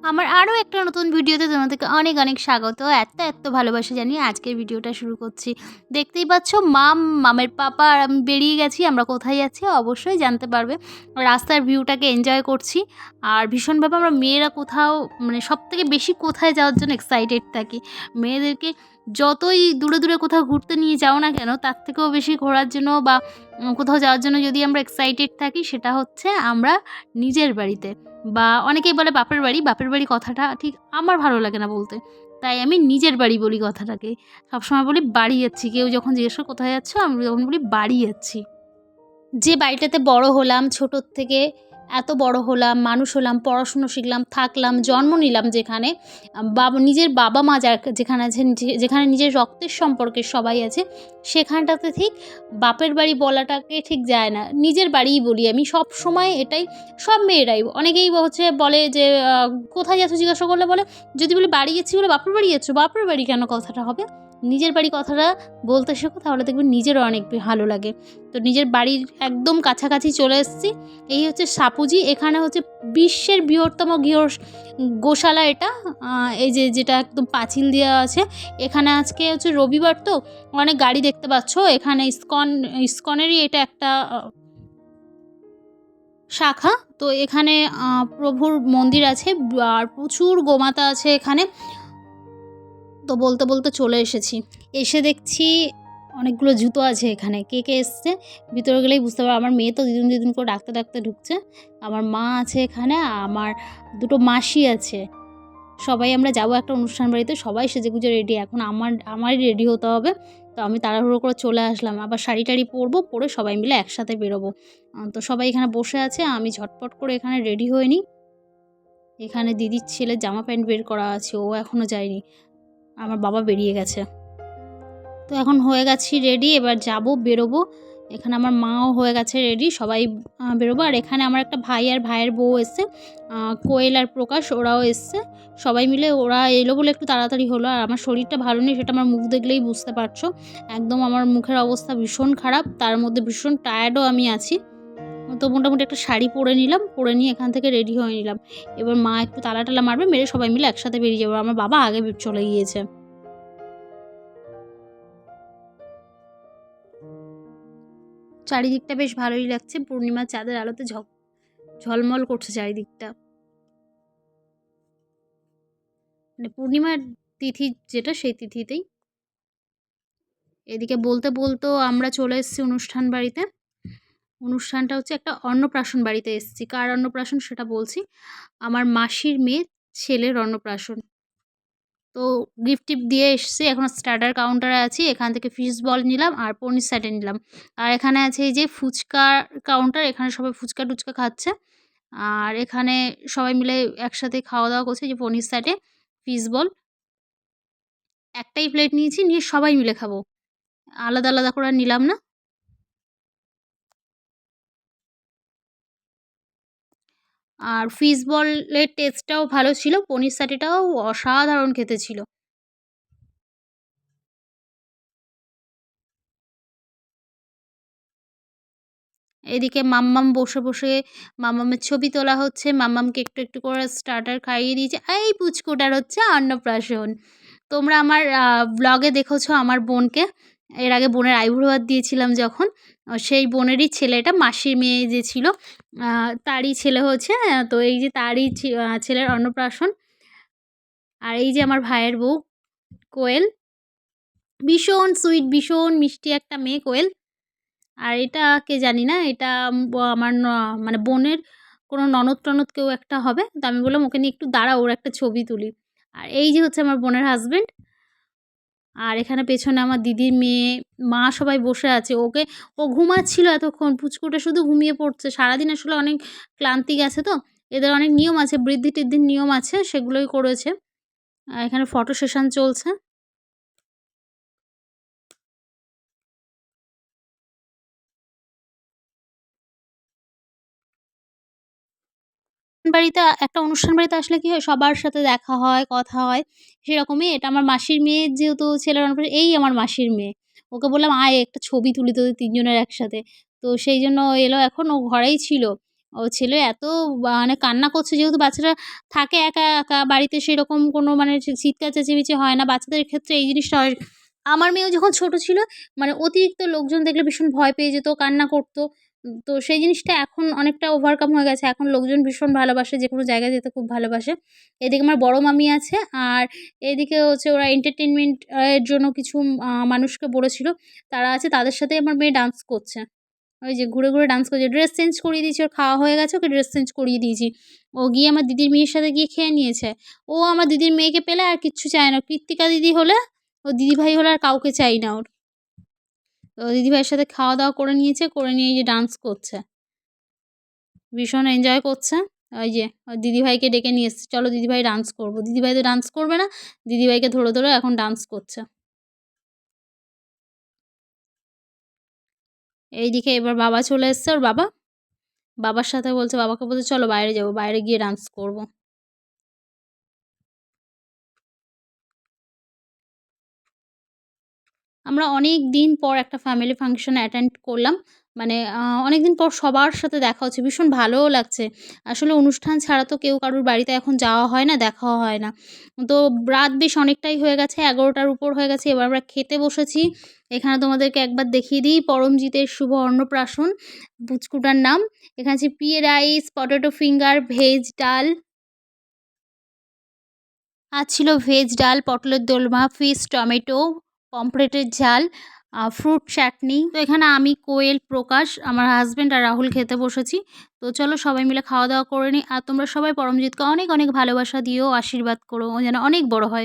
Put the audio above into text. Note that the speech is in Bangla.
আমার আরও একটা নতুন ভিডিওতে তোমাদেরকে অনেক অনেক স্বাগত। এত ভালোবাসা জানিয়ে আজকের ভিডিওটা শুরু করছি। দেখতেই পাচ্ছ মামের পাপা আর আমি বেরিয়ে গেছি। আমরা কোথায় যাচ্ছি অবশ্যই জানতে পারবে। রাস্তার ভিউটাকে এনজয় করছি। আর ভীষণভাবে আমরা মেয়েরা কোথাও মানে সবথেকে বেশি কোথায় যাওয়ার জন্য এক্সাইটেড থাকি। মেয়েদেরকে যতই দূরে কোথাও ঘুরতে নিয়ে যাও না কেন, তার থেকেও বেশি ঘোরার জন্য বা কোথাও যাওয়ার জন্য যদি আমরা এক্সাইটেড থাকি, সেটা হচ্ছে আমরা নিজের বাড়িতে। বা অনেকেই বলে বাপের বাড়ি কথাটা ঠিক আমার ভালো লাগে না বলতে। তাই আমি নিজের বাড়ি বলি কথাটাকে। সবসময় বলি বাড়ি যাচ্ছি। কেউ যখন জিজ্ঞেস করে কোথায় যাচ্ছ? আমি তখন বলি বাড়ি যাচ্ছি। যে বাড়িটাতে বড় হলাম, ছোটোর থেকে এত বড় হলাম, মানুষ হলাম, পড়াশুনো শিখলাম, থাকলাম, জন্ম নিলাম যেখানে, নিজের বাবা-মা যেখানে আছেন, যেখানে নিজের রক্তের সম্পর্কের সবাই আছে, সেখানটাতে ঠিক বাপের বাড়ি বলাটাকে ঠিক যায় না। নিজের বাড়িই বলি আমি সবসময় এটাই। সব মেয়েরাই অনেকেই বলে যে, "কোথায় যাচ্ছ?" জিজ্ঞাসা করলে বলে, যদি বলি বাড়ি যাচ্ছি বলে, "বাপের বাড়ি যাচ্ছ?" বাপের বাড়ি কেন কথাটা হবে? নিজের বাড়ি কথাটা বলতে শেখো, তাহলে দেখবে নিজেরও অনেক ভালো লাগে। তো নিজের বাড়ির একদম কাছাকাছি চলে এসেছি। এই হচ্ছে সাপুজি। এখানে হচ্ছে বিশ্বের বৃহত্তম গোশালা এটা। এই যেটা একদম পাঁচিল দেওয়া আছে। এখানে আজকে হচ্ছে রবিবার, তো অনেক গাড়ি দেখতে পাচ্ছ। এখানে ইসকনেরই এটা একটা শাখা। তো এখানে প্রভুর মন্দির আছে আর প্রচুর গোমাতা আছে এখানে। তো বলতে চলে এসেছি। এসে দেখছি অনেকগুলো জুতো আছে এখানে। কে এসছে ভিতরে গেলেই বুঝতে পারবে। আমার মেয়ে তো দিদুন করে ডাকতে ঢুকছে। আমার মা আছে এখানে, আমার দুটো মাসি আছে। সবাই আমরা যাবো একটা অনুষ্ঠান বাড়িতে। সবাই সেজেগুজে রেডি। এখন আমারই রেডি হতে হবে। তো আমি তাড়াহুড়ো করে চলে আসলাম। আবার শাড়ি-টাড়ি পরবো, পরে সবাই মিলে একসাথে বেরোবো। তো সবাই এখানে বসে আছে। আমি ঝটপট করে এখানে রেডি হয়ে নিই। এখানে দিদির ছেলের জামা প্যান্ট বের করা আছে, ও এখনও যায়নি। আমার বাবা বেরিয়ে গেছে। তো এখন হয়ে গেছি রেডি, এবার বেরোবো। এখানে আমার মাও হয়ে গেছে রেডি, সবাই বেরোবো। আর এখানে আমার একটা ভাই আর ভাইয়ের বউ এসছে, কোয়েল আর প্রকাশ, ওরাও এসছে। সবাই মিলে ওরা এলো বলে একটু তাড়াতাড়ি হলো। আর আমার শরীরটা ভালো নেই, সেটা আমার মুখ দেখলেই বুঝতে পারছো। একদম আমার মুখের অবস্থা ভীষণ খারাপ, তার মধ্যে ভীষণ টায়ার্ডও আমি আছি। তো মোটামুটি একটা শাড়ি পরে নিলাম, পরে নিয়ে এখান থেকে রেডি হয়ে নিলাম। এবার মা একটু তালা মারবে, মেরে সবাই মিলে একসাথে বেরিয়ে যাবো। আমার বাবা আগে চলে গিয়েছে। চারিদিকটা বেশ ভালোই লাগছে। পূর্ণিমার চাঁদের আলোতে ঝলমল করছে চারিদিকটা। মানে পূর্ণিমার তিথি যেটা, সেই তিথিতেই। এদিকে বলতেও আমরা চলে এসেছি অনুষ্ঠান বাড়িতে। অনুষ্ঠানটা হচ্ছে একটা অন্নপ্রাশন বাড়িতে এসেছি। কার অন্নপ্রাশন সেটা বলছি। আমার মাসির মেয়ের ছেলের অন্নপ্রাশন। তো গিফট দিয়ে এসেছি। এখন স্টার্টার কাউন্টারে আছি। এখান থেকে ফিশ বল নিলাম আর পনির স্যাটে নিলাম। আর এখানে আছে এই যে ফুচকার কাউন্টার, এখানে সবাই ফুচকা-টুচকা খাচ্ছে। আর এখানে সবাই মিলে একসাথে খাওয়া-দাওয়া করছে। যে পনির স্যাটে ফিশ বল একটাই প্লেট নিয়েছি, নিয়ে সবাই মিলে খাবো। আলাদা করে আর নিলাম না। আর ফিশ বলের টেস্টটাও ভালো ছিল। পনির স্যাটেটাও অসাধারণ খেতে ছিল। এদিকে মাম্মাম বসে মাম্মামের ছবি তোলা হচ্ছে। মাম্মামকে একটু করে স্টার্টার খাইয়ে দিয়েছে। এই পুচকুটার হচ্ছে অন্নপ্রাশন। তোমরা আমার ব্লগে দেখেছো আমার বোনকে। এর আগে বোনের আইবুড়ো ভাত দিয়েছিলাম যখন, সেই বোনেরই ছেলে এটা, মাসির মেয়ে যে ছিল, তারই ছেলে হচ্ছে। তো এই যে তারই ছেলের অন্নপ্রাশন। আর এই যে আমার ভাইয়ের বউ কোয়েল, ভীষণ সুইট, ভীষণ মিষ্টি একটা মেয়ে কোয়েল। আর এটা কে জানি না, এটা আমার মানে বোনের কোনো ননদ-টনদ কেউ একটা হবে। তো আমি বললাম ওকে নিয়ে একটু দাঁড়া, ওর একটা ছবি তুলি। আর এই যে হচ্ছে আমার বোনের হাসব্যান্ড। আর এখানে পেছনে আমার দিদির মেয়ে, মা সবাই বসে আছে। ও ঘুমাচ্ছিল এতক্ষণ, পুচকুটা শুধু ঘুমিয়ে পড়ছে। সারাদিন আসলে অনেক ক্লান্তি গেছে তো। এদের অনেক নিয়ম আছে, বৃদ্ধি-টিদ্ধির নিয়ম আছে, সেগুলোই করেছে। আর এখানে ফটো সেশন চলছে। একটা অনুষ্ঠান বাড়িতে আসলে কি হয়, সবার সাথে দেখা হয়, কথা হয়। সেরকমই এটা আমার মাসির মেয়ের যেহেতু ছেলের অন্নপ্রাশন, এই আমার মাসির মেয়ে। ওকে বললাম, "আয় একটা ছবি তুলি তোদের ৩ জনের একসাথে।" তো সেই জন্য ও এলো এখন, ও ঘরেই ছিল। ও ছেলে এত মানে কান্না করছে, যেহেতু বাচ্চারা থাকে একা, একা বাড়িতে, সেরকম কোনো মানে চিৎকার চেঁচিমেচি হয় না। বাচ্চাদের ক্ষেত্রে এই জিনিসটা হয়। আমার মেয়েও যখন ছোট ছিল, মানে অতিরিক্ত লোকজন দেখলে ভীষণ ভয় পেয়ে যেত, কান্না করত। তো সেই জিনিসটা এখন অনেকটা ওভারকাম হয়ে গেছে। এখন লোকজন ভীষণ ভালোবাসে, যেকোনো জায়গায় যেতে খুব ভালোবাসে। এদিকে আমার বড় মামি আছে, আর এদিকে হচ্ছে ওরা এন্টারটেইনমেন্ট এর জন্য কিছু মানুষকে বলেছিল। তারা আছে, তাদের সাথেই আমার মেয়ে ডান্স করছে। ওই যে ঘুরে, ঘুরে ডান্স করছে। ড্রেস চেঞ্জ করিয়ে দিয়েছি, ওর খাওয়া হয়ে গেছে, ওকে ড্রেস চেঞ্জ করিয়ে দিয়েছি। ও গিয়ে আমার দিদির মেয়ের সাথে গিয়ে খেয়ে নিয়েছে। ও আমার দিদির মেয়েকে পেলে আর কিচ্ছু চায় না। কৃত্তিকা দিদি হলে, ওর দিদিভাই হলে আর কাউকে চাই না ওর। তো দিদিভাইয়ের সাথে খাওয়া-দাওয়া করে নিয়েছে, করে নিয়ে এই যে ডান্স করছে। ভীষণ এনজয় করছে। ওই যে ওর দিদিভাইকে ডেকে নিয়ে এসছে, "চলো দিদিভাই ডান্স করব।" দিদিভাই তো ডান্স করবে না। দিদিভাইকে ধরে, ধরে এখন ডান্স করছে। এইদিকে এবার বাবা চলে এসছে, ওর বাবা। বাবার সাথে বলছে, বাবাকে বলছে, "চলো বাইরে যাবো। বাইরে গিয়ে ডান্স করব।" আমরা অনেক দিন পর একটা ফ্যামিলি ফাংশন অ্যাটেন্ড করলাম। মানে অনেকদিন পর সবার সাথে দেখা হচ্ছে। ভীষণ ভালোও লাগছে। আসলে অনুষ্ঠান ছাড়া তো কেউ কারোর বাড়িতে এখন যাওয়া হয় না, দেখাও হয় না। তো রাত বেশ অনেকটাই হয়ে গেছে, ১১টার উপর হয়ে গেছে। এবার আমরা খেতে বসেছি। এখানে তোমাদেরকে একবার দেখিয়ে দিই, পরমজিতের শুভ অন্নপ্রাশন, পুচকুটার নাম। এখানে আছে পিয়ে রাইস, পটেটো ফিঙ্গার, ভেজ ডাল। আর ছিল ভেজ ডাল, পটলের দোলমা, ফিশ, টমেটো, পমফ্রেটের ঝাল, ফ্রুট চাটনি। তো এখানে আমি, কোয়েল, প্রকাশ, আমার হাসব্যান্ড আর রাহুল খেতে বসেছি। তো চলো সবাই মিলে খাওয়া-দাওয়া করে নিই। আর তোমরা সবাই পরমজিৎকে অনেক, অনেক ভালোবাসা দিও, আশীর্বাদ করো, ও যেন অনেক বড় হয়।